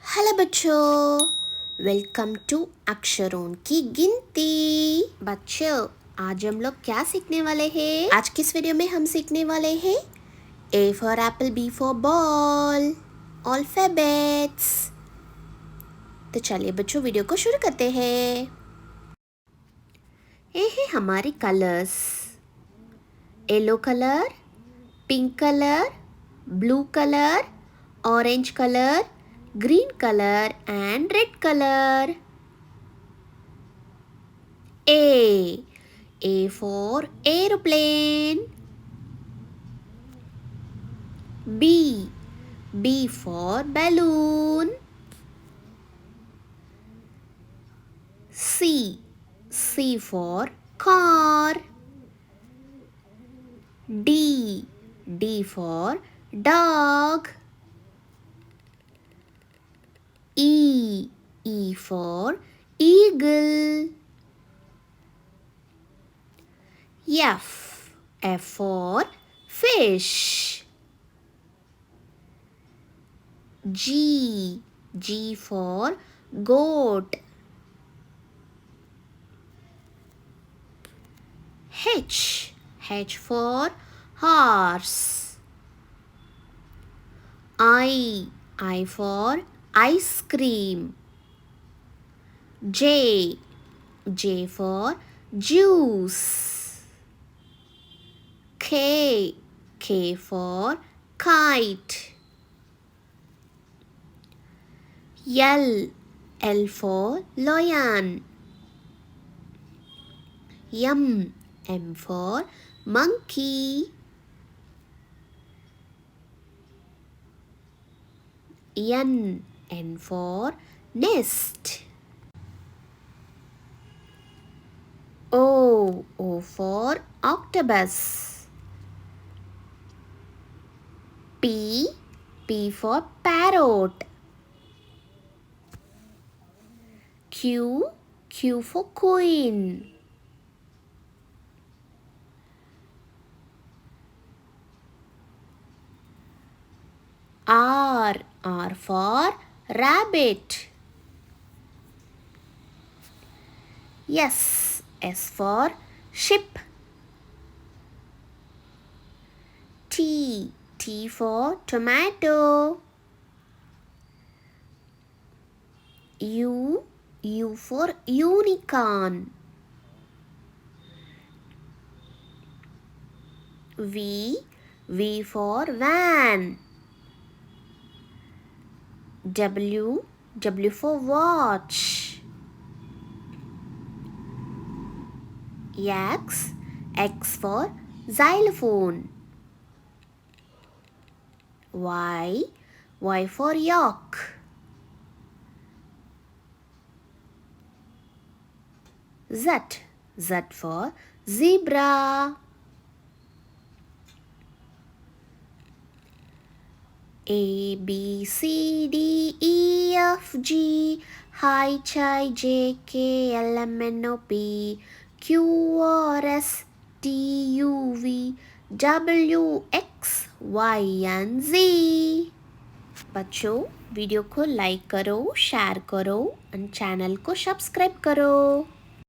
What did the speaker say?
Hello बच्चों, welcome to अक्षरों की गिनती। बच्चों, आज हम लोग क्या सीखने वाले हैं? आज की इस वीडियो में हम सीखने वाले हैं A for apple, B for ball, alphabets. तो चलिए बच्चों, वीडियो को शुरू करते हैं। ये है हमारी colours. Yellow colour, pink colour, blue colour, orange colour, green color and red color. A for aeroplane. B for balloon. C for car. D for dog. E for eagle. F for fish. G for goat. H for horse. I for ice cream. J for juice. K for kite. L for lion. M for monkey. N for nest. O for octopus. P for parrot. Q for queen. R for rabbit. S for ship. T for tomato. U for unicorn. V for van. W for watch. X for xylophone. Y for yak. Z for zebra. A B C D E F G H I J K L M N O P Q R S T U V W X Y and Z। बच्चों, video को like करो, share करो और channel को subscribe करो।